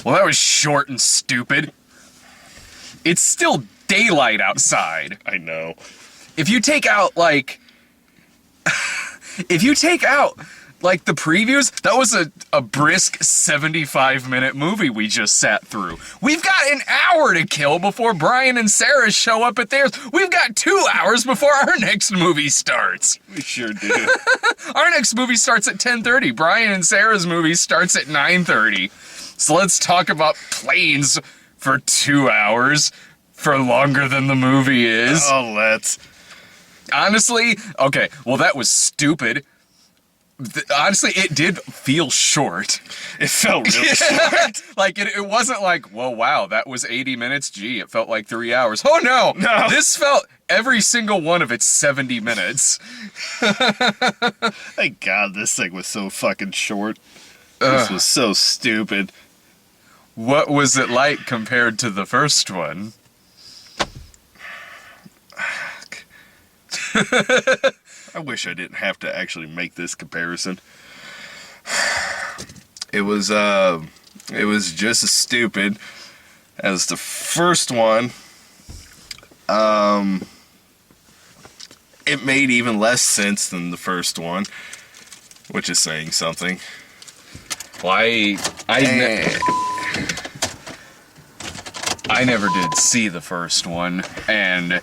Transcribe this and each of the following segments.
Well, that was short and stupid. It's still daylight outside. I know. If you take out, like... if you take out, like, the previews, that was a brisk 75-minute movie we just sat through. We've got an hour to kill before Brian and Sarah show up at theirs. We've got 2 hours before our next movie starts. We sure do. Our next movie starts at 10:30. Brian and Sarah's movie starts at 9:30. So let's talk about planes for 2 hours, for longer than the movie is. Oh, let's. Honestly, okay, well, that was stupid. Honestly, it did feel short. It felt real short. Like, it wasn't like, well, wow, that was 80 minutes. Gee, it felt like 3 hours. Oh, no. No. This felt every single one of its 70 minutes. Thank God this thing was so fucking short. This was so stupid. What was it like compared to the first one? I wish I didn't have to actually make this comparison. It was just as stupid as the first one. It made even less sense than the first one, which is saying something. Well, I never did see the first one, and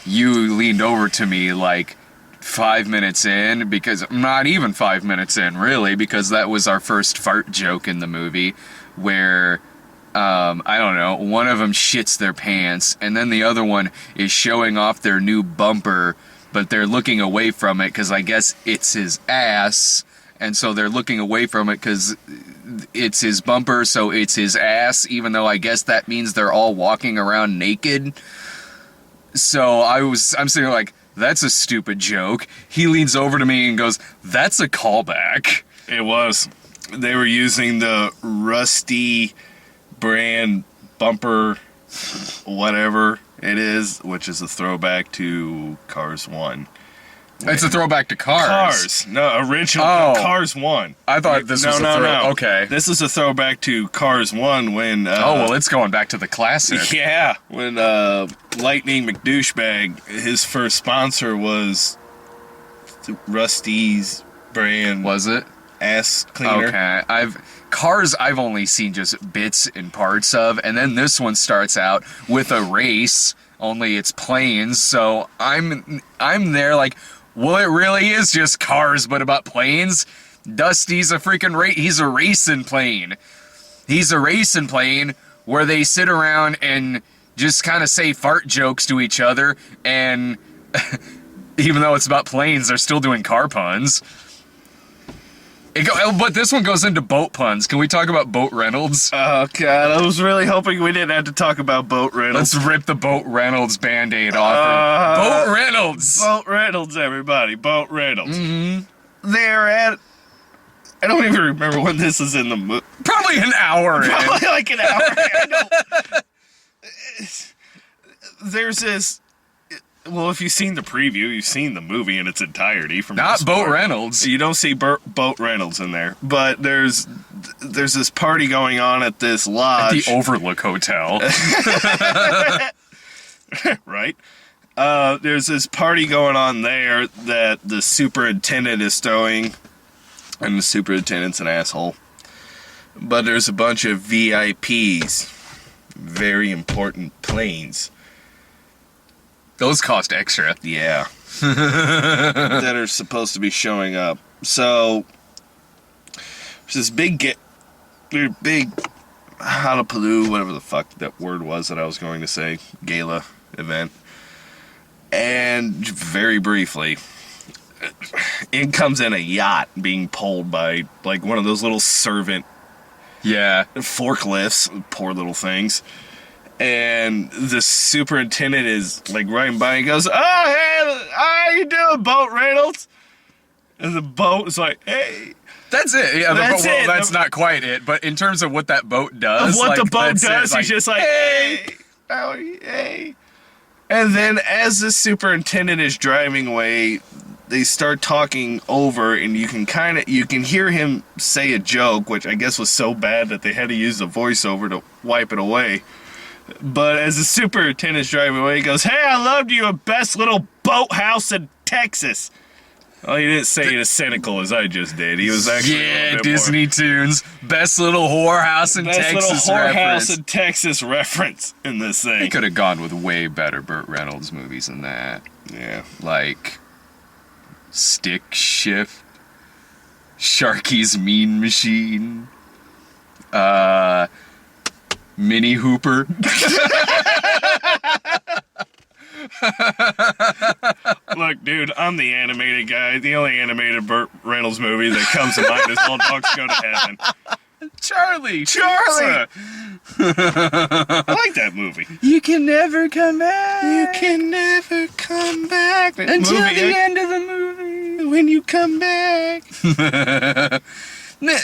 you leaned over to me like 5 minutes in, because not even 5 minutes in, really, because that was our first fart joke in the movie, where I don't know, one of them shits their pants, and then the other one is showing off their new bumper, but they're looking away from it because I guess it's his ass, and so they're looking away from it because it's his bumper, so it's his ass, even though I guess that means they're all walking around naked. So I'm sitting there like, that's a stupid joke. He leans over to me and goes, that's a callback. It was. They were using the Rusty brand bumper, whatever it is, which is a throwback to Cars 1. It's a throwback to Cars. Cars. No, original Cars 1. I thought this was no. Okay. This is a throwback to Cars 1 when... well, it's going back to the classic. Yeah. When Lightning McDouchebag, his first sponsor was Rusty's brand... Was it? Ass cleaner. Okay. I've only seen just bits and parts of, and then this one starts out with a race, only it's planes, so I'm there like... Well, it really is just Cars, but about planes. Dusty's a freaking he's a racing plane. He's a racing plane where they sit around and just kind of say fart jokes to each other, and even though it's about planes, they're still doing car puns. But this one goes into boat puns. Can we talk about Boat Reynolds? Oh, God. I was really hoping we didn't have to talk about Boat Reynolds. Let's rip the Boat Reynolds Band-Aid off. Boat Reynolds! Boat Reynolds, everybody. Boat Reynolds. Mm-hmm. They're at... I don't even remember when this is in the movie. Probably an hour in. Probably like an hour in. I know. There's this... Well, if you've seen the preview, you've seen the movie in its entirety. From Not Boat Reynolds. You don't see Boat Reynolds in there. But there's this party going on at this lodge. At the Overlook Hotel. Right? There's this party going on there that the superintendent is throwing. And the superintendent's an asshole. But there's a bunch of VIPs. Very important planes. Those cost extra. Yeah. That are supposed to be showing up. So, there's this big Honolulu, whatever the fuck that word was that I was going to say, gala event. And very briefly, in comes in a yacht being pulled by, like, one of those little servant forklifts, poor little things. And the superintendent is, like, riding by and goes, oh, hey, how you doing, Boat Reynolds? And the boat is like, hey. That's it. Yeah, that's not quite it. But in terms of what that boat does. What the boat does, he's just like, hey. How are you? Hey. And then as the superintendent is driving away, they start talking over, and you can hear him say a joke, which I guess was so bad that they had to use the voiceover to wipe it away. But as the superintendent's driving away, he goes, "Hey, I loved you, a best little boathouse in Texas." Well, he didn't say it as cynical as I just did. He was actually a little bit Disney tunes, best little whorehouse in more, best Texas little whorehouse reference. in Texas reference in this They thing. could have gone with way better Burt Reynolds movies than that. Yeah. Like Stick Shift, Sharky's Mean Machine, Mini Hooper. Look, dude, I'm the animated guy. The only animated Burt Reynolds movie that comes to mind is All Dogs Go to Heaven. Charlie! Charlie! I like that movie. You can never come back. You can never come back. Until the end of the movie. When you come back.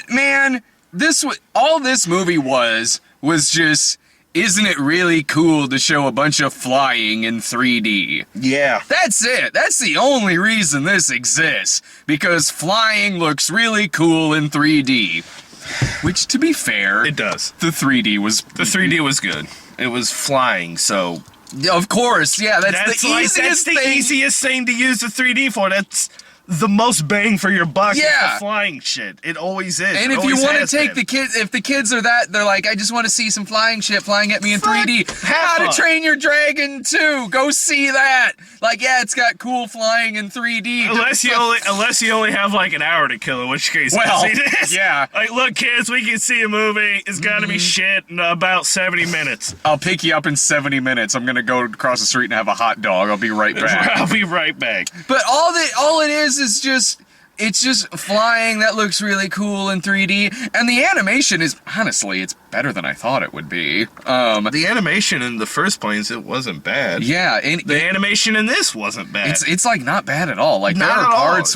Man, all this movie was just, isn't it really cool to show a bunch of flying in 3D? Yeah. That's it. That's the only reason this exists. Because flying looks really cool in 3D. Which, to be fair, It does. the 3D was... The 3D was good. It was flying, so... Of course, yeah, that's the easiest thing. easiest thing to use the 3D for. That's the most bang for your buck. is Yeah. the flying shit. It always is. And It if you always want to has take been. the kids, if the kids are that, they're like, I just want to see some flying shit flying at me in 3D. have How to fun. Train Your Dragon 2. Go see that. Like, yeah, it's got cool flying in 3D. Unless you only have like an hour to kill, in which case, Well, see this? yeah. Like, look, kids, we can see a movie. It's got to be shit in about 70 minutes. I'll pick you up in 70 minutes. I'm gonna go across the street and have a hot dog. I'll be right back. I'll be right back. But all it is just. It's just flying that looks really cool in 3D, and the animation is, honestly, it's better than I thought it would be. The animation in the first planes, it wasn't bad. Yeah, and The animation in this wasn't bad. it's like not bad at all. Like Not there at are all. parts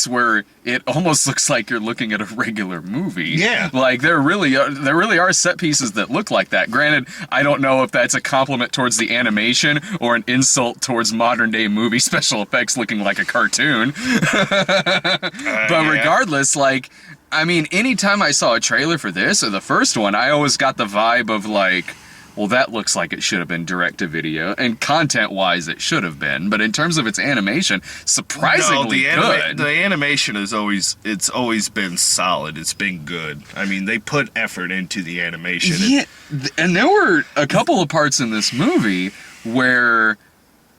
where it almost looks like you're looking at a regular movie. Yeah. Like there really are set pieces that look like that. Granted, I don't know if that's a compliment towards the animation or an insult towards modern day movie special effects looking like a cartoon. But yeah. regardless, like, I mean, anytime I saw a trailer for this or the first one, I always got the vibe of like, well, that looks like it should have been direct to video, and content-wise, it should have been. But in terms of its animation, surprisingly good. The animation is always been solid. It's been good. I mean, they put effort into the animation. Yeah, and there were a couple of parts in this movie where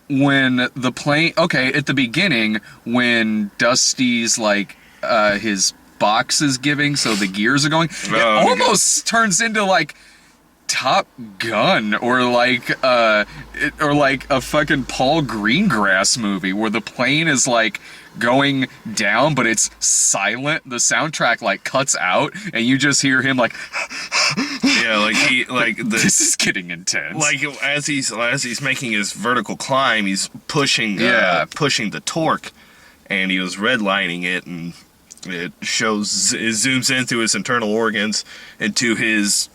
when the plane, okay, at the beginning, when Dusty's like, his box is giving, so the gears are going, it Oh, almost turns into like Top Gun or like a fucking Paul Greengrass movie where the plane is like going down but it's silent. The soundtrack like cuts out and you just hear him like Yeah, this is getting intense. like as he's making his vertical climb, he's pushing pushing the torque, and he was redlining it, and it zooms into his internal organs, into his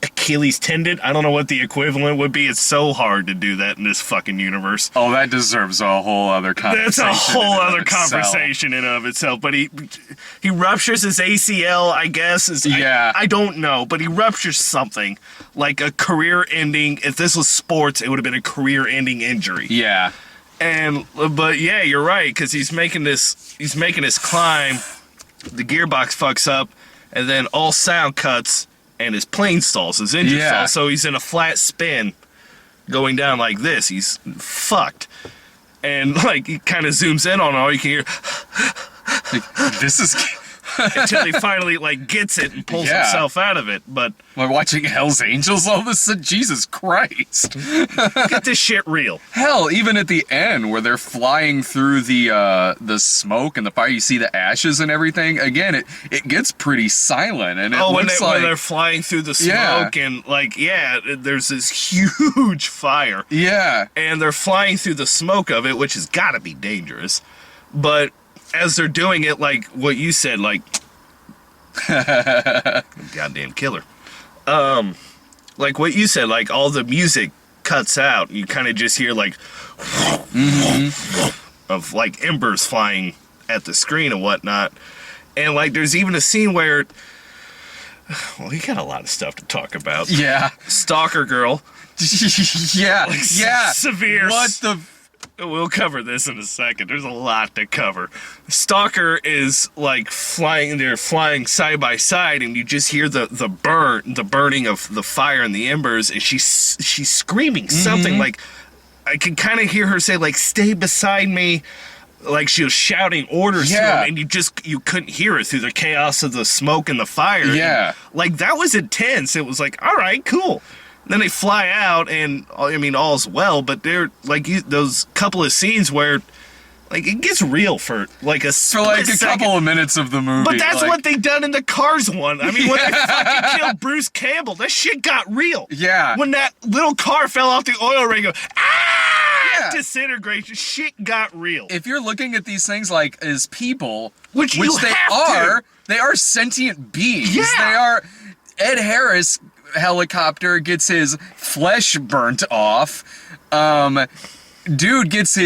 Achilles tendon. I don't know what the equivalent would be. It's so hard to do that in this fucking universe. Oh, that deserves a whole other conversation. That's a whole in and of other itself. conversation in and of itself. But he ruptures his ACL, I guess. Yeah. I don't know, but he ruptures something like a career-ending. If this was sports, it would have been a career-ending injury. Yeah. But yeah, you're right, because he's making his climb. The gearbox fucks up, and then all sound cuts, and his plane stalls, his engine Yeah. stalls. So he's in a flat spin, going down like this. He's fucked, and like he kind of zooms in on all you can hear This is until he finally like gets it and pulls Yeah. himself out of it. But we're watching Hell's Angels all of a sudden. Jesus Christ. get this shit real. Hell, even at the end where they're flying through the smoke and the fire, you see the ashes and everything. Again, it gets pretty silent, and it When looks like they're flying through the Yeah. smoke, and there's this huge fire. yeah, And they're flying through the smoke of it, which has got to be dangerous. But as they're doing it, like what you said, like goddamn killer. Like what you said, like all the music cuts out. You kind of just hear like of like embers flying at the screen and whatnot. And like there's even a scene where, well, we got a lot of stuff to talk about. Yeah. Stalker girl. Yeah. Like, Yeah. severe. What the? We'll cover this in a second. There's a lot to cover. Stalker is like flying. They're flying side by side, and you just hear the burning of the fire and the embers, and she's screaming something like, I can kind of hear her say like, "Stay beside me," like she was shouting orders to him, and you couldn't hear it through the chaos of the smoke and the fire. Yeah, and, like that was intense. It was like, all right, cool. Then they fly out, and I mean, all's well. But they're like those couple of scenes where, like, it gets real for like a couple of minutes of the movie. But that's like, what they done in the Cars one. I mean, when they fucking killed Bruce Campbell, that shit got real. Yeah. When that little car fell off the oil rig, Yeah. disintegration, shit got real. If you're looking at these things like as people, Which you they have are, to. they are sentient beings. Yeah. They are. Ed Harris helicopter gets his flesh burnt off. Dude gets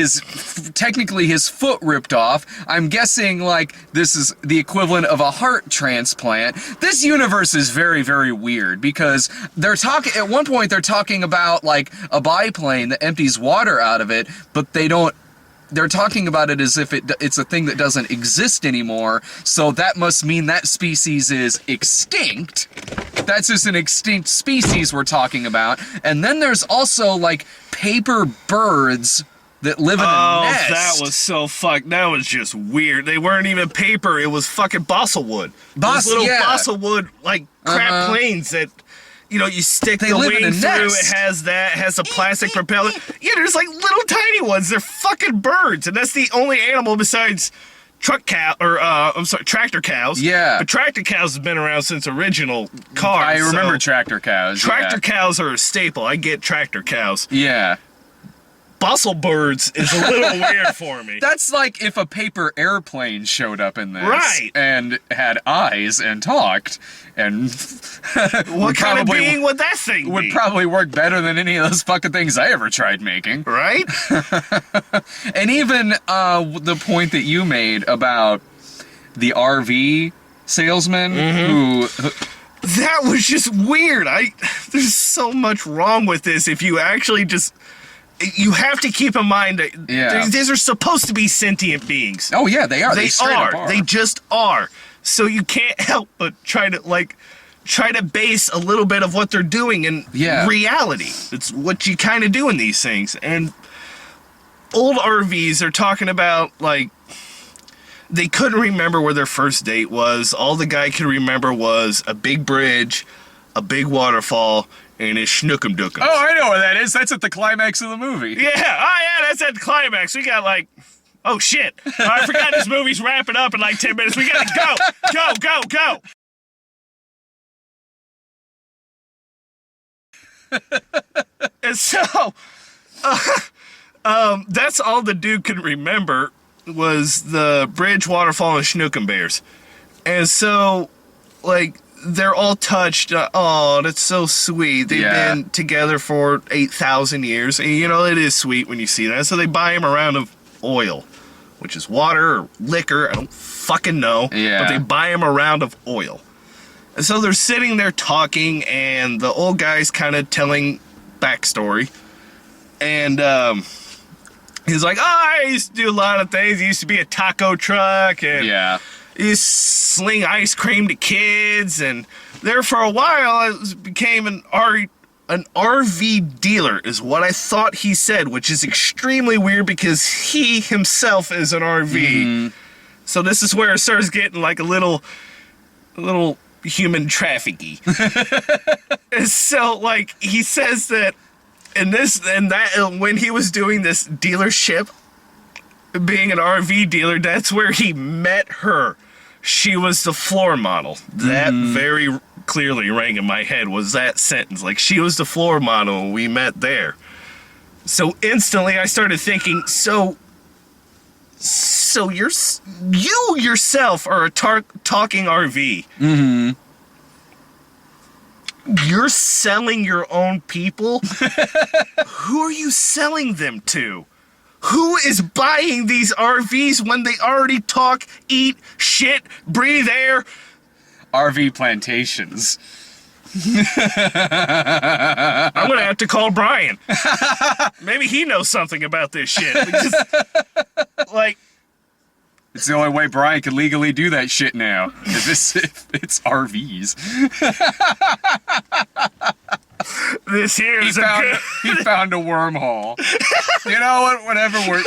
technically his foot ripped off. I'm guessing like this is the equivalent of a heart transplant. This universe is very, very weird because they're talking, at one point they're talking about like a biplane that empties water out of it, but they're talking about it as if it's a thing that doesn't exist anymore, so that must mean that species is extinct. That's just an extinct species we're talking about. And then there's also, like, paper birds that live in a nest. Oh, that was so fucked. That was just weird. They weren't even paper. It was fucking balsa wood. Those little balsa wood, like, crap planes that... You know, you stick the wing through, it has a plastic propeller. Yeah, there's like little tiny ones. They're fucking birds. And that's the only animal besides tractor cows. Yeah. But tractor cows has been around since original cars. I remember tractor cows. Tractor cows are a staple. I get tractor cows. Yeah. Bustle birds is a little weird for me. That's like if a paper airplane showed up in this. Right. And had eyes and talked. And what kind of being would that thing be? Would probably work better than any of those fucking things I ever tried making. Right? And even the point that you made about the RV salesman who... That was just weird. There's so much wrong with this if you actually just... You have to keep in mind that these are supposed to be sentient beings. Oh, yeah, they are. They are. They just are. So you can't help but try to base a little bit of what they're doing in reality. It's what you kind of do in these things. And old RVs are talking about, like, they couldn't remember where their first date was. All the guy could remember was a big bridge, a big waterfall, and his schnookum dookum. Oh, I know where that is. That's at the climax of the movie. Yeah. Oh, yeah, that's at the climax. We got, like... Oh, shit. I forgot this movie's wrapping up in like 10 minutes. We gotta go. And so, that's all the dude could remember was the bridge, waterfall, and Schnookum Bears. And so, like, they're all touched. Oh, that's so sweet. They've been together for 8,000 years. And, you know, it is sweet when you see that. So they buy him a round of oil, which is water or liquor. I don't fucking know. Yeah. But they buy him a round of oil. And so they're sitting there talking, and the old guy's kind of telling backstory. And he's like, I used to do a lot of things. He used to be a taco truck, and he used to sling ice cream to kids. And there for a while, I became an RV dealer, is what I thought he said, which is extremely weird because he himself is an RV. So this is where it starts getting like a little human trafficking. And so, like, he says that when he was doing this dealership, being an RV dealer, that's where he met her. She was the floor model. That very clearly rang in my head was that sentence. Like, she was the floor model and we met there. So instantly I started thinking, so you yourself are a talking RV. You're selling your own people? Who are you selling them to? Who is buying these RVs when they already talk, eat, shit, breathe air? RV plantations. I'm gonna have to call Brian. Maybe he knows something about this shit. Because, like, It's the only way Brian can legally do that shit now. If it's RVs. this here is a good... He found a wormhole. You know what?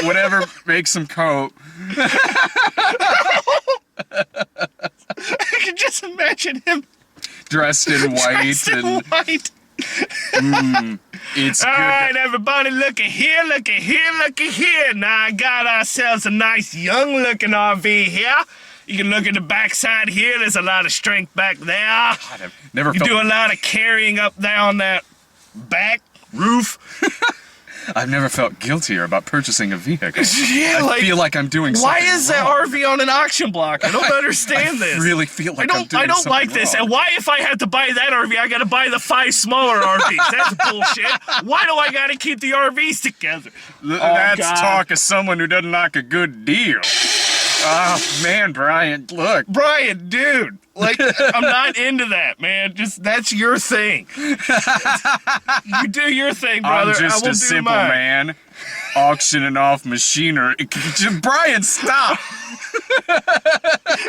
Whatever makes him cope. I can just imagine him Dressed in white. dressed in white. It's All good. right, everybody, looky here, looky here, looky here. Now I got ourselves a nice young-looking RV here. You can look at the backside here. There's a lot of strength back there. I've never You felt. do a lot of carrying up there on that back roof. I've never felt guiltier about purchasing a vehicle. Yeah, I feel like I'm doing something why is that wrong. RV on an auction block? I don't understand this. I really feel like I'm doing I don't something like this. wrong. And why, if I had to buy that RV, I gotta buy the 5 smaller RVs? That's bullshit. Why do I gotta keep the RVs together? That's God. talk of someone who doesn't like a good deal. Oh, man, Brian, look. Brian, dude, like, I'm not into that, man. Just, that's your thing. You do your thing, brother. I'm just I will a do simple mine. man auctioning off machinery. Brian, stop.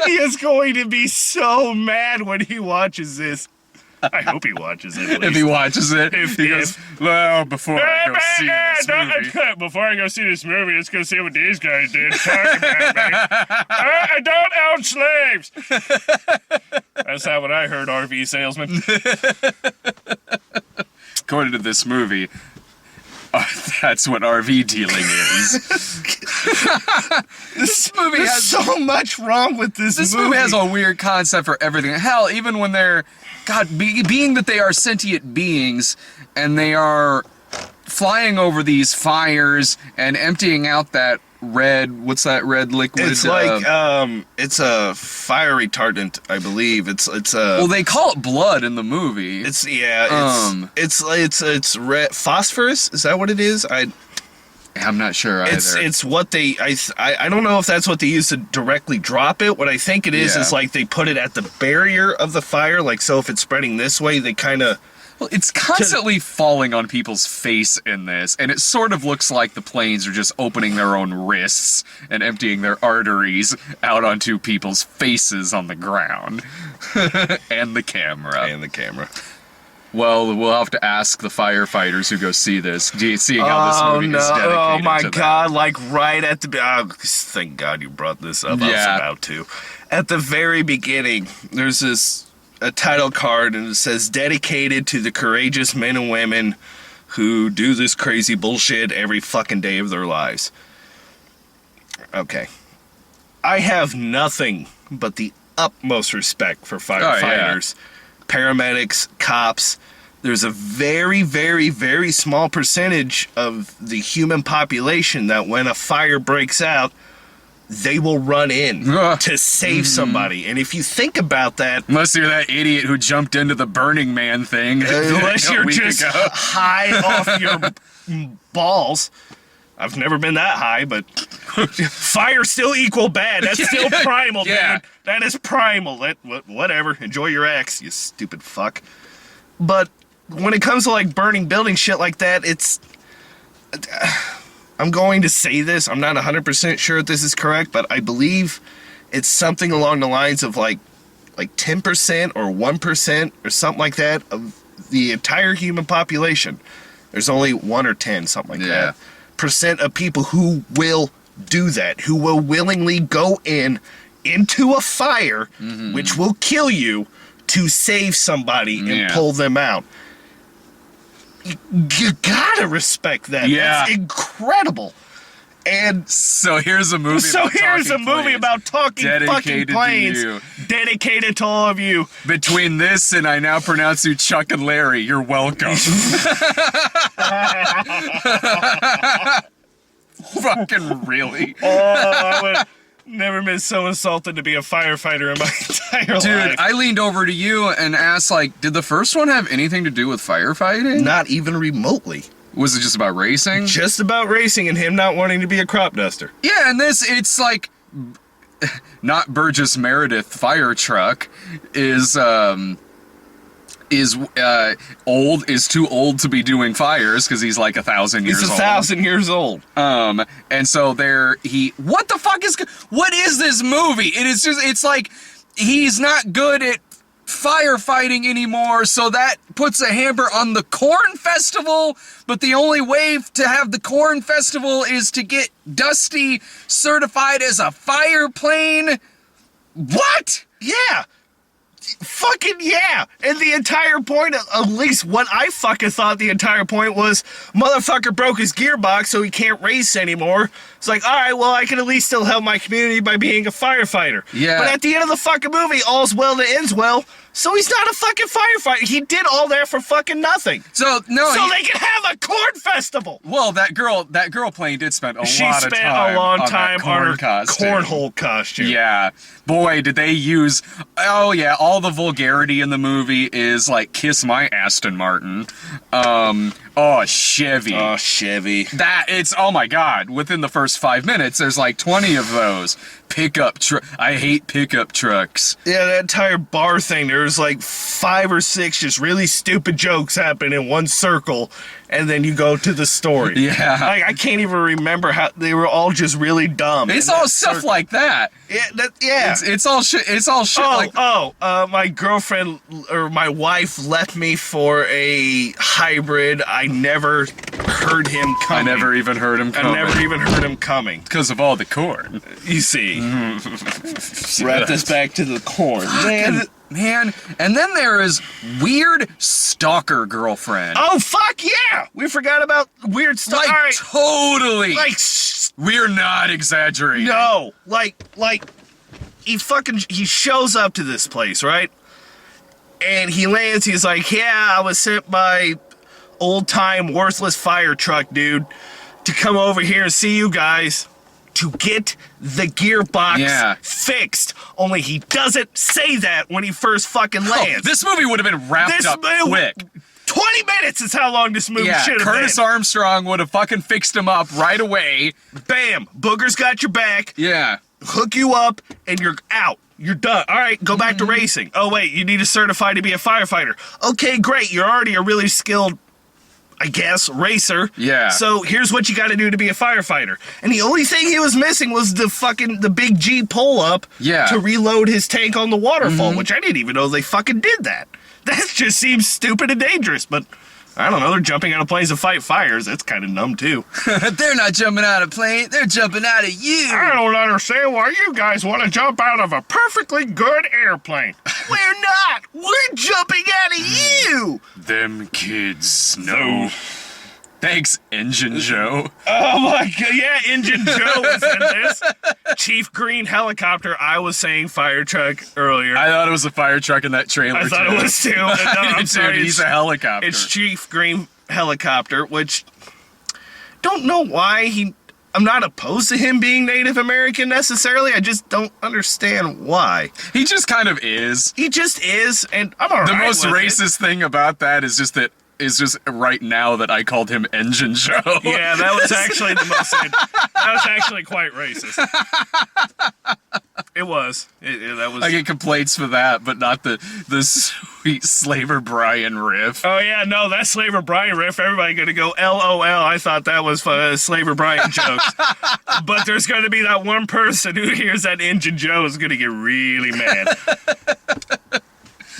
He is going to be so mad when he watches this. I hope he watches it. At If he least. watches it, he goes, well, before I go see this movie. Before I go see this movie, let's go see what these guys did. Talk about me. I don't own slaves. That's not what I heard, RV salesman. According to this movie, that's what RV dealing is. This movie There's has- so much wrong with this This movie has a weird concept for everything. Hell, even when they're, being that they are sentient beings and they are flying over these fires and emptying out that what's that red liquid? It's like it's a fire retardant, I believe. It's a well, they call it blood in the movie. it's red phosphorus. Is that what it is? I'm not sure either. It's what they I don't know if that's what they use to directly drop it. What I think it is Yeah. like they put it at the barrier of the fire. Like, so if it's spreading this way, they kind of Well, it's constantly falling on people's face in this, and it sort of looks like the planes are just opening their own wrists and emptying their arteries out onto people's faces on the ground. And the camera. the camera. Well, we'll have to ask the firefighters who go see this, seeing how this movie is dedicated Oh my to god, like right at the thank god you brought this up. I was Yeah. about to. At the very beginning, there's a title card and it says dedicated to the courageous men and women who do this crazy bullshit every fucking day of their lives. Okay. I have nothing but the utmost respect for firefighters, paramedics, cops. There's a very, very, very small percentage of the human population that when a fire breaks out, they will run in Ugh. to save somebody. And if you think about that, Unless you're that idiot who jumped into the Burning Man thing. unless a you're week just ago. high off your balls. I've never been that high, but fire's still equal bad. That's still primal, Yeah. dude. That is primal. Whatever. Enjoy your ex, you stupid fuck. But when it comes to like burning buildings, shit like that, it's... I'm going to say this. I'm not 100% sure if this is correct, but I believe it's something along the lines of like 10% or 1% or something like that of the entire human population. There's only 1 or 10, something like Yeah. that. Percent of people who will do that, who will willingly go into a fire, which will kill you, to save somebody and Yeah. pull them out. You gotta respect that. Yeah. That's incredible. And So here's a movie so about here's a talking movie planes. about talking fucking Dedicated to planes. you. Dedicated to all of you. Between this and I now pronounce you Chuck and Larry, you're welcome. Fucking really? Oh, Never been so insulted to be a firefighter in my entire life. Dude, I leaned over to you and asked, like, did the first one have anything to do with firefighting? Not even remotely. Was it just about racing? Just about racing and him not wanting to be a crop duster. Yeah, and it's like, not Burgess Meredith fire truck is too old to be doing fires because he's like 1,000 years old. He's 1,000 years old. And so what the fuck what is this movie? It's like he's not good at firefighting anymore, so that puts a hamper on the corn festival, but the only way to have the corn festival is to get Dusty certified as a fire plane. What? Yeah. Fucking yeah. And the entire point, at least what I fucking thought the entire point was, motherfucker broke his gearbox so he can't race anymore. It's like, alright, well, I can at least still help my community by being a firefighter. Yeah. But at the end of the fucking movie, all's well that ends well, so he's not a fucking firefighter. He did all that for fucking nothing. So they can have a corn festival. Well, that girl plane did spend a lot of time. She spent a long time on her costume. cornhole costume. Yeah. Boy, did they use... Oh, yeah, all the vulgarity in the movie is, like, kiss my Aston Martin. Chevy. Oh, Chevy. Oh my god, within the first 5 minutes, there's like 20 of those. I hate pickup trucks. Yeah, that entire bar thing, there was like 5 or 6 just really stupid jokes happen in one circle, and then you go to the story. Yeah. I can't even remember how, they were all just really dumb. It's all stuff like that. Yeah. It's all shit. It's all shit my girlfriend, or my wife left me for a hybrid. I never heard him coming. I never even heard him coming. Because of all the corn. You see. Wrap this back to the corn. Man, and then there is weird stalker girlfriend. Oh, fuck yeah! We forgot about weird stuff. Like, right. Totally. Like, we're not exaggerating. No. Like, he shows up to this place, right? And he lands, he's like, yeah, I was sent by old-time worthless fire truck dude to come over here and see you guys to get the gearbox fixed. Only he doesn't say that when he first fucking lands. This movie would have been wrapped up quick. 20 minutes is how long this movie should have been. Curtis Armstrong would have fucking fixed him up right away. Bam! Booger's got your back. Yeah. Hook you up, and you're out. You're done. All right, go back to racing. Oh, wait, you need to certify to be a firefighter. Okay, great. You're already a really skilled, I guess, racer. Yeah. So here's what you got to do to be a firefighter. And the only thing he was missing was the big G pull-up to reload his tank on the waterfall, which I didn't even know they fucking did that. That just seems stupid and dangerous, but I don't know. They're jumping out of planes to fight fires. That's kind of numb, too. They're not jumping out of planes. They're jumping out of you. I don't understand why you guys want to jump out of a perfectly good airplane. We're not. We're jumping out of you. Them kids know. Thanks, Engine Joe. Oh, my God. Yeah, Engine Joe was in this. Chief Green Helicopter. I was saying fire truck earlier. I thought it was a fire truck in that trailer, I thought it was, too. No, I'm sorry. He's a helicopter. It's Chief Green Helicopter, which don't know why I'm not opposed to him being Native American necessarily. I just don't understand why. He just kind of is. He just is, and I'm all right. The most racist thing about that is just right now that I called him Engine Joe. Yeah, that was actually that was actually quite racist. It was. That was. I get complaints for that, but not the sweet Slaver Brian riff. Oh yeah, no, that Slaver Brian riff. Everybody gonna go LOL. I thought that was Slaver Brian jokes. But there's gonna be that one person who hears that Engine Joe is gonna get really mad.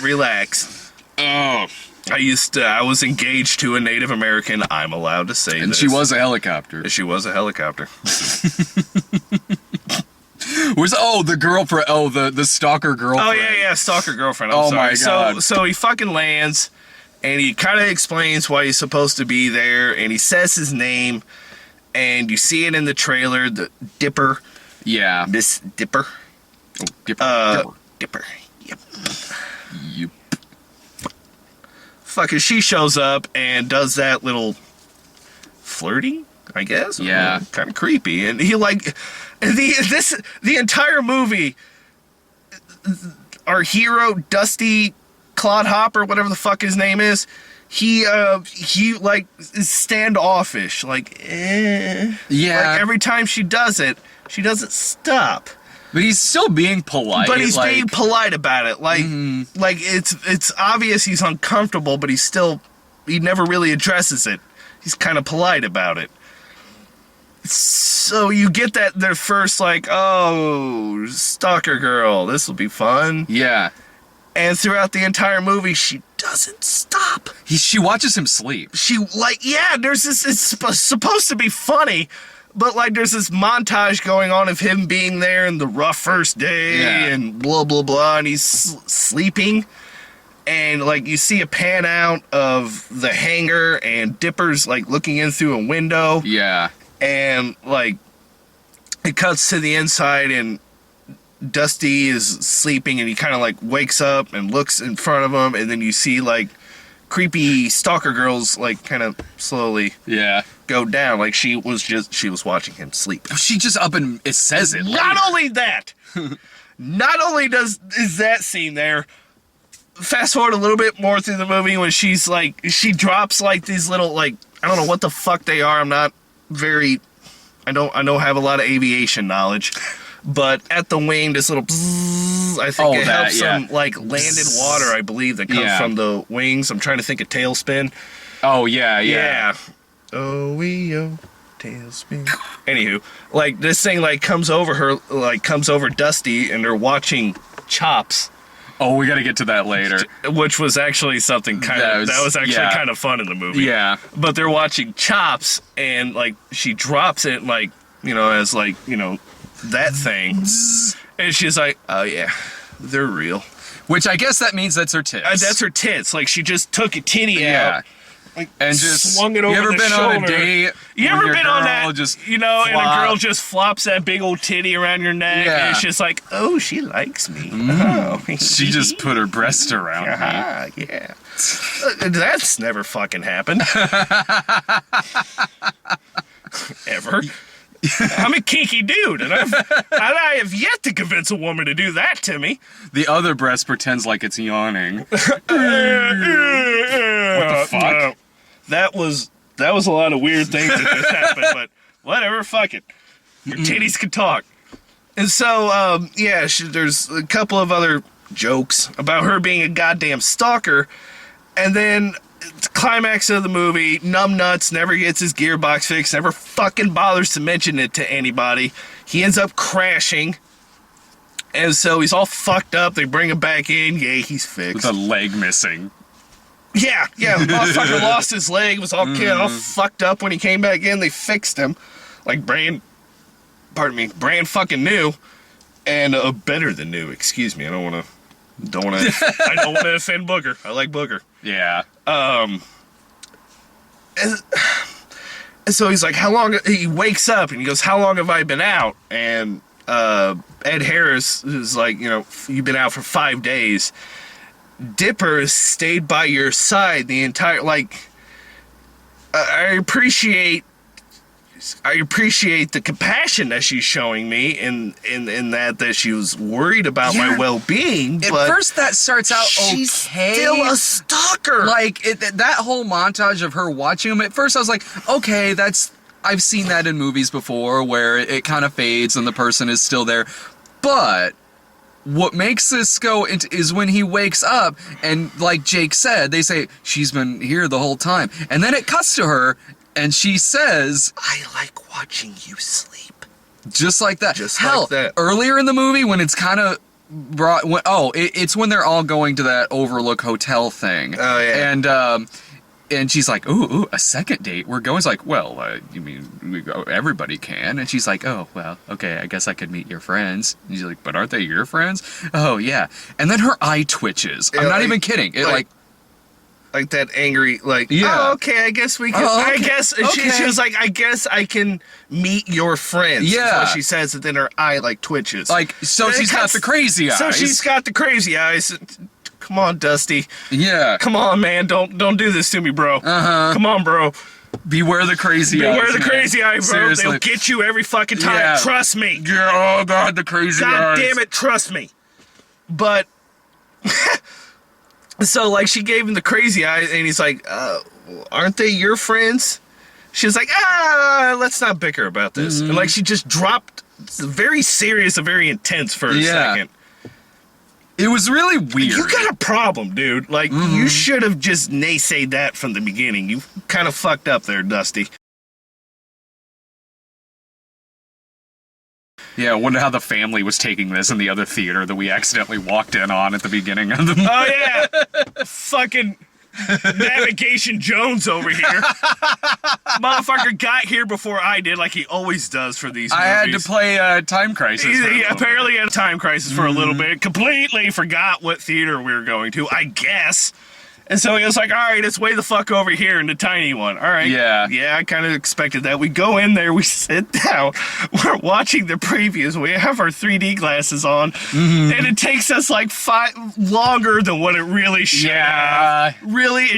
Relax. Oh. I was engaged to a Native American. I'm allowed to say this. And she was a helicopter. She was a helicopter. The stalker girlfriend. Oh yeah, stalker girlfriend. I'm sorry. My God. So he fucking lands, and he kind of explains why he's supposed to be there, and he says his name, and you see it in the trailer. The Dipper. Yeah. Miss Dipper. Oh, Dipper. Dipper. Yep. Yep. Fucking she shows up and does that little flirting, I guess. Yeah. Kind of creepy. And The entire movie, our hero Dusty Clodhopper, whatever the fuck his name is, he like is standoffish, like Yeah. Like every time she does it, she doesn't stop. But he's still being polite. But he's like, being polite about it. Like like it's obvious he's uncomfortable, but he never really addresses it. He's kind of polite about it. So you get that their first like, oh, stalker girl, this will be fun. Yeah. And throughout the entire movie, she doesn't stop. She watches him sleep. She like, yeah, there's this. It's supposed to be funny, but like, there's this montage going on of him being there in the rough first day and blah blah blah, and he's sleeping. And like, you see a pan out of the hangar, and Dipper's like looking in through a window. Yeah. And like, it cuts to the inside, and Dusty is sleeping, and he kind of like wakes up and looks in front of him, and then you see like creepy stalker girls like kind of slowly go down, like she was watching him sleep. She just up and it says it. Not only that, not only is that scene there. Fast forward a little bit more through the movie when she's like, she drops like these little like, I don't know what the fuck they are. I'm not very, I don't have a lot of aviation knowledge. But at the wing, this little bzzz, I think it helps some like landed water, I believe, that comes from the wings. I'm trying to think of tailspin. Oh, yeah. Oh, tailspin. Anywho, like this thing like comes over her, like comes over Dusty, and they're watching Chops. Oh, we got to get to that later. Which was actually something that was actually kind of fun in the movie. Yeah. But they're watching Chops, and like she drops it, like, you know, as like, you know, that thing, and she's like, oh yeah, they're real. Which I guess that means that's her tits. That's her tits. Like she just took a titty out, like, and just swung it over the shoulder. You ever been on a date? You ever been on that? Just you know, flop. and a girl just flops that big old titty around your neck, and it's just like, oh, she likes me. Oh, she just put her breast around me. Yeah. That's never fucking happened. Ever. I'm a kinky dude, and I have yet to convince a woman to do that to me. The other breast pretends like it's yawning. What the fuck? That was a lot of weird things that just happened, but whatever, fuck it. Your titties can talk. And so, there's a couple of other jokes about her being a goddamn stalker, and then the climax of the movie, Numbnuts never gets his gearbox fixed, never fucking bothers to mention it to anybody. He ends up crashing, and so he's all fucked up. They bring him back in. Yay, he's fixed. With a leg missing. Yeah, the motherfucker lost his leg, was all fucked up when he came back in. They fixed him. Like brand fucking new. And better than new, excuse me. I don't want to offend Booger. I like Booger. Yeah. And so he's like, how long? He wakes up and he goes, how long have I been out? And Ed Harris is like, you know, you've been out for 5 days. Dipper has stayed by your side the entire, like, I appreciate the compassion that she's showing me in that she was worried about my well-being. At but first, that starts out she's okay. still a stalker. Like, that whole montage of her watching him, at first I was like, okay, I've seen that in movies before where it kind of fades and the person is still there. But what makes this go is when he wakes up and, like Jake said, they say, she's been here the whole time. And then it cuts to her and she says, I like watching you sleep. Just like that. Hell, like that. Earlier in the movie when it's kind of it's when they're all going to that Overlook Hotel thing. Oh, yeah. And she's like, ooh, a second date? We're going? It's like, well, you mean we go, everybody can? And she's like, oh, well, okay, I guess I could meet your friends. And she's like, but aren't they your friends? Oh, yeah. And then her eye twitches. I'm not even kidding. It like that angry, like, yeah. Oh, okay, I guess we can, I guess, she was like, I guess I can meet your friends. Yeah. Is what she says, and then her eye, like, twitches. Like, so she's got the crazy eyes. So she's got the crazy eyes. Come on, Dusty. Yeah. Come on, man. Don't do this to me, bro. Uh-huh. Come on, bro. Beware the crazy eyes. Beware the man. crazy eye, bro. Seriously. They'll get you every fucking time. Yeah. Trust me. Yeah, oh god, the crazy God eyes. damn it, trust me. But so like she gave him the crazy eye, and he's like, aren't they your friends? She was like, let's not bicker about this. And like she just dropped very serious and very intense for a second. It was really weird. You got a problem, dude. Like you should have just naysayed that from the beginning. You kind of fucked up there, Dusty. Yeah, I wonder how the family was taking this in the other theater that we accidentally walked in on at the beginning of the movie. Oh yeah, fucking Navigation Jones over here. Motherfucker got here before I did, like he always does for these movies. I had to play Time Crisis. He apparently had a time crisis for a little bit. Completely forgot what theater we were going to, I guess. And so he was like, all right, it's way the fuck over here in the tiny one. All right. Yeah. Yeah, I kind of expected that. We go in there, we sit down, we're watching the previews, we have our 3D glasses on, and it takes us like longer than what it really should have. Really,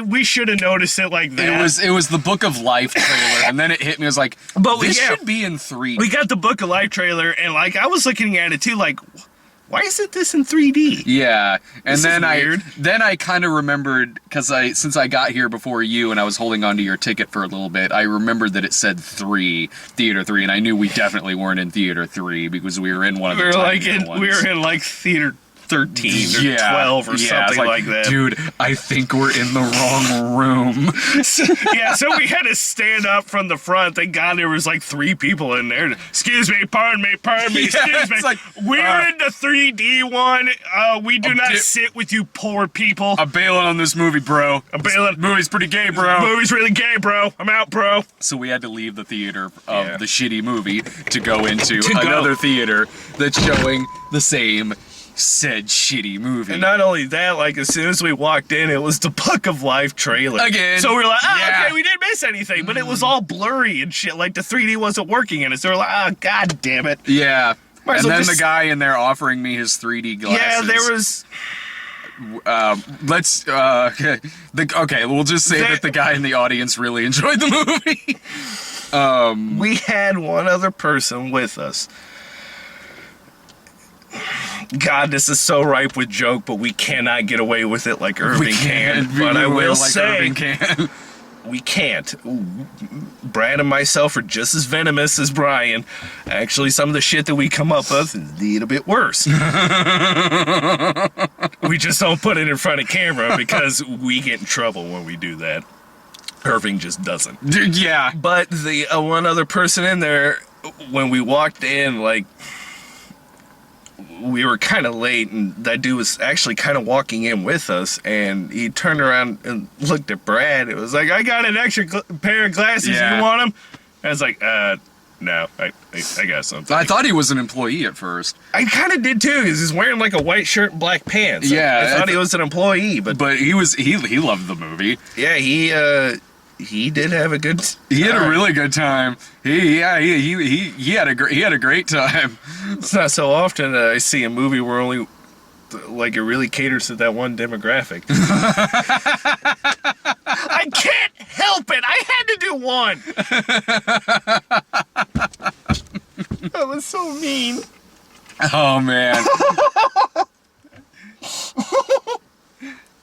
we should have noticed it like that. It was the Book of Life trailer, and then it hit me, I was like, this should be in 3D. We got the Book of Life trailer, and like I was looking at it too, like, why isn't this in 3D? Yeah, and then weird. I kind of remembered, because since I got here before you and I was holding on to your ticket for a little bit, I remembered that it said Theater 3, and I knew we definitely weren't in Theater 3 because we were in one of the tiny ones. We were in like Theater 13 or 12 or something like that. Dude, I think we're in the wrong room. So we had to stand up from the front. Thank God there was like 3 people in there. Excuse me, pardon me, excuse me. Like, we're in the 3D one. We do not sit with you poor people. I'm bailing on this movie, bro. This movie's pretty gay, bro. Movie's really gay, bro. I'm out, bro. So we had to leave the theater of the shitty movie to go into another theater that's showing the same said shitty movie. And not only that, like as soon as we walked in, it was the Book of Life trailer. Again. So we were like, okay, we didn't miss anything, but it was all blurry and shit. Like the 3D wasn't working in it. So we're like, god damn it. Yeah. Might as And well then just- the guy in there offering me his 3D glasses. Yeah, there was... okay, we'll just say that the guy in the audience really enjoyed the movie. We had one other person with us. God, this is so ripe with joke, but we cannot get away with it like Irving can. But I will say, we can't. Brad and myself are just as venomous as Brian. Actually, some of the shit that we come up with is a little bit worse. We just don't put it in front of camera because we get in trouble when we do that. Irving just doesn't. Yeah. But the one other person in there, when we walked in, like, we were kind of late, and that dude was actually kind of walking in with us, and he turned around and looked at Brad. It was like, I got an extra pair of glasses. Yeah. You want them? I was like, no, I got something. I thought he was an employee at first. I kind of did too, because he's wearing like a white shirt and black pants. Yeah, I thought he was an employee, but he loved the movie. yeah, he did have a good. He had a really good time. He had a great time. It's not so often that I see a movie where only like it really caters to that one demographic. I can't help it. I had to do one. That was so mean. Oh man.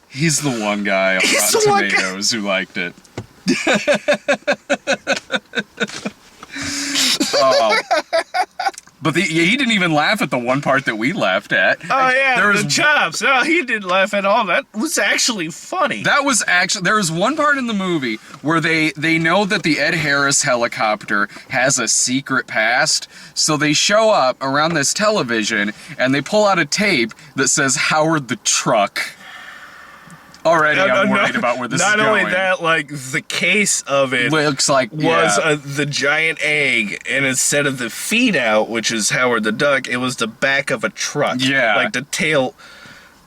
He's the one guy on Rotten Tomatoes who liked it. Oh. But he didn't even laugh at the one part that we laughed at. Oh yeah, the chops. No, he didn't laugh at all. That was actually funny. There was one part in the movie where they know that the Ed Harris helicopter has a secret past, so they show up around this television and they pull out a tape that says Howard the Truck. Already, I'm worried about where this is going. Not only that, like, the case of it looks like was the giant egg, and instead of the feet out, which is Howard the Duck, it was the back of a truck. Yeah. Like the tail.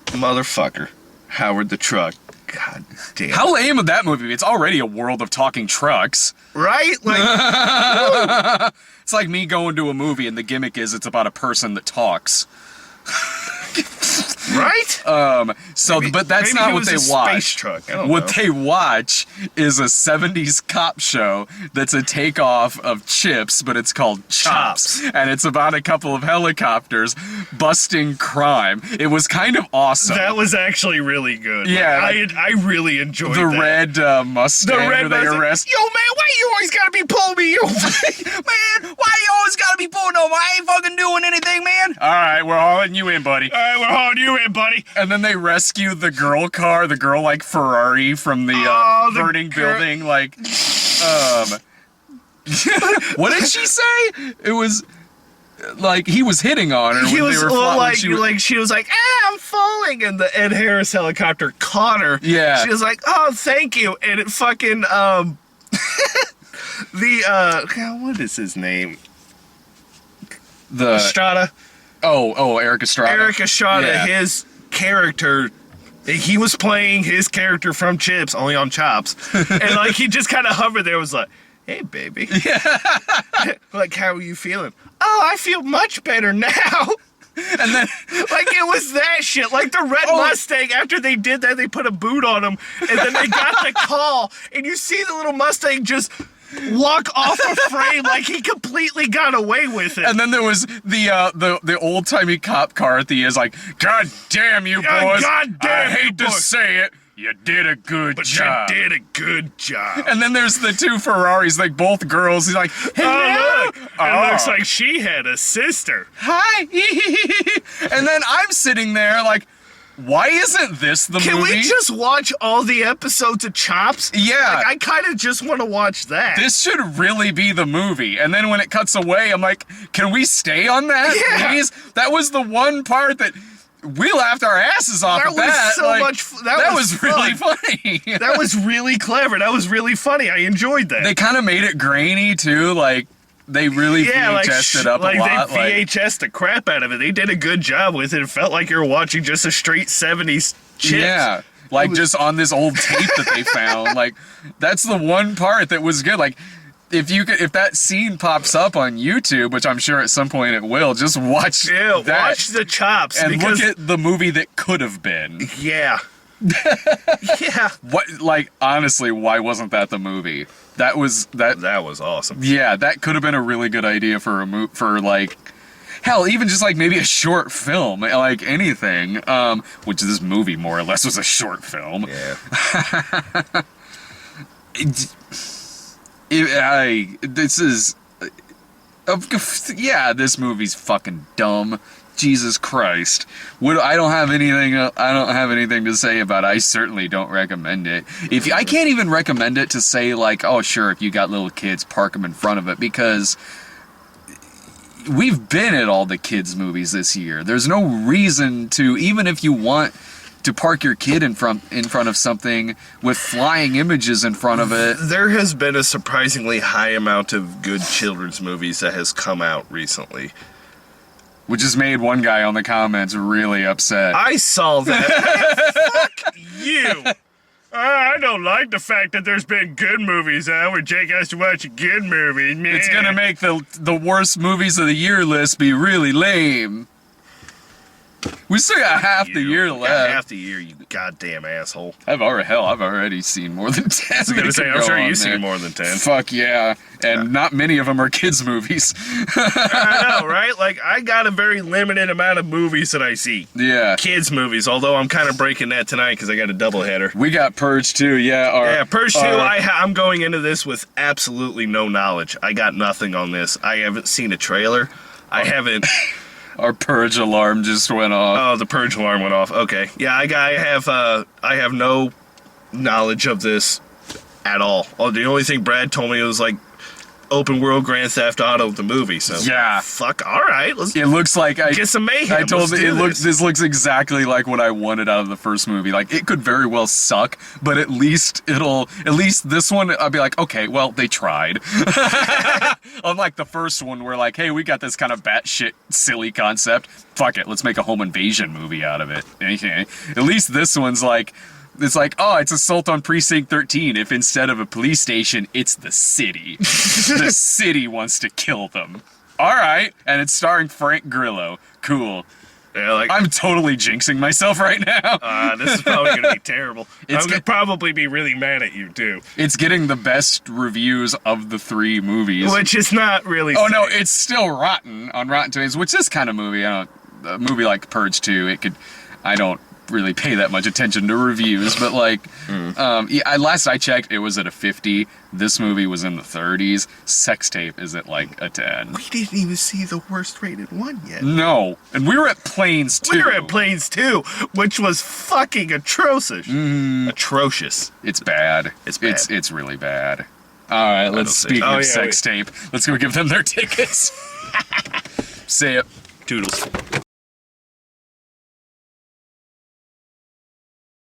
Motherfucker. Howard the Truck. God damn. How lame would that movie be? It's already a world of talking trucks. Right? Like, it's like me going to a movie and the gimmick is it's about a person that talks. Right? But that's Maybe not he what was they a watch. space truck. I don't What know. they watch is a 70s cop show that's a takeoff of Chips, but it's called Chops. Chops. And it's about a couple of helicopters busting crime. It was kind of awesome. That was actually really good. Yeah, I really enjoyed the that. red Mustang The red where they Mustang. arrest. Yo, man, why you always gotta be pulling me? You Man, why you always gotta be pulling over? I ain't fucking doing anything, man. All right, we're hauling you in, buddy. All right, we're hauling you in, buddy. And then they rescue the girl car, the girl like Ferrari from the Oh, the burning girl- building. Like, what did she say? It was like he was hitting on her. He when was they were she was like, I'm falling, and the Ed Harris helicopter caught her. Yeah. She was like, oh, thank you, and it fucking God, what is his name? the Estrada. Eric Estrada. Eric Estrada, Yeah. his character, he was playing his character from Chips, only on Chops. And like he just kind of hovered there, was like, hey, baby. Yeah. Like, how are you feeling? Oh, I feel much better now. And then Like, it was that shit. Like, the red Mustang, after they did that, they put a boot on him, and then they got the call, and you see the little Mustang just walk off a frame like he completely got away with it. and then there was the old timey cop car at the end. Is like, God damn you boys! God damn I you hate to boys." say it, you did a good but job. you did a good job. And then there's the two Ferraris, like both girls. He's like, hey, Oh, look. It Oh. looks like she had a sister. hi. And then I'm sitting there like, why isn't this the Can movie? we just watch all the episodes of Chops? Yeah. Like, I kind of just want to watch that. This should really be the movie. And then when it cuts away, I'm like, can we stay on that, Yeah. please? That was the one part that we laughed our asses off That at was that. so Like, much that was really fun. funny. That was really clever. That was really funny. I enjoyed that. They kind of made it grainy, too. Like, they really VHS'd it up like a lot. they VHS'd the crap out of it. They did a good job with it. It felt like you were watching just a straight 70s Chips. Yeah, like just on this old tape that they found. Like, that's the one part that was good. Like, if that scene pops up on YouTube, which I'm sure at some point it will, just watch Yeah, that watch the Chops. and because, look at the movie that could have been. Yeah. Yeah. What, like, honestly, why wasn't that the movie? That was awesome. Yeah, that could have been a really good idea for for like, hell, even just like maybe a short film, like anything. Which this movie more or less was a short film. Yeah. This movie's fucking dumb. Jesus Christ. I don't have anything to say about it. I certainly don't recommend it. I can't even recommend it to say like, oh sure, if you got little kids, park them in front of it, because we've been at all the kids movies this year. There's no reason to, even if you want to park your kid in front of something with flying images in front of it. There has been a surprisingly high amount of good children's movies that has come out recently. Which has made one guy on the comments really upset. I saw that. Fuck you. I don't like the fact that there's been good movies out where Jake has to watch a good movie. Man. It's gonna make the worst movies of the year list be really lame. We still got half the year You got left. half the year, you goddamn asshole. I've already seen more than 10. I was gonna say, I'm sure you've seen more than 10. Fuck yeah. And not many of them are kids' movies. I know, right? Like, I got a very limited amount of movies that I see. Yeah. Kids movies, although I'm kind of breaking that tonight because I got a doubleheader. We got Purge too, yeah. Yeah, Purge 2, I'm going into this with absolutely no knowledge. I got nothing on this. I haven't seen a trailer. I haven't... Our Purge alarm just went off. Oh, the Purge alarm went off. Okay. Yeah, I have no knowledge of this at all. Oh, the only thing Brad told me was like open world Grand Theft Auto the movie. So Yeah. fuck. All right, let's It looks like get some mayhem. I told Let's it do looks. this. This looks exactly like what I wanted out of the first movie. Like, it could very well suck, but at least this one, I'll be like, okay, well, they tried. Unlike the first one, where like, hey, we got this kind of batshit silly concept. Fuck it, let's make a home invasion movie out of it. Okay. At least this one's like. It's like, oh, it's Assault on Precinct 13. If instead of a police station, it's the city. The city wants to kill them. All right. And it's starring Frank Grillo. Cool. Yeah, like I'm totally jinxing myself right now. this is probably gonna be terrible. It's I'm gonna get- probably be really mad at you too, It's getting the best reviews of the 3 movies. which is not really. Oh no, safe. it's still rotten on Rotten Tomatoes, which is kind of movie. A movie like Purge 2, I don't really pay that much attention to reviews, but like, yeah, last I checked, it was at a 50. This movie was in the 30s. Sex Tape is at like a 10. We didn't even see the worst rated one yet. No, and we were at Planes 2. We were at Planes 2, which was fucking atrocious. Atrocious. It's bad. It's bad. It's really bad. All right, let's don't think- speak Oh, of yeah, Sex Tape. Let's go give them their tickets. Say it. Toodles.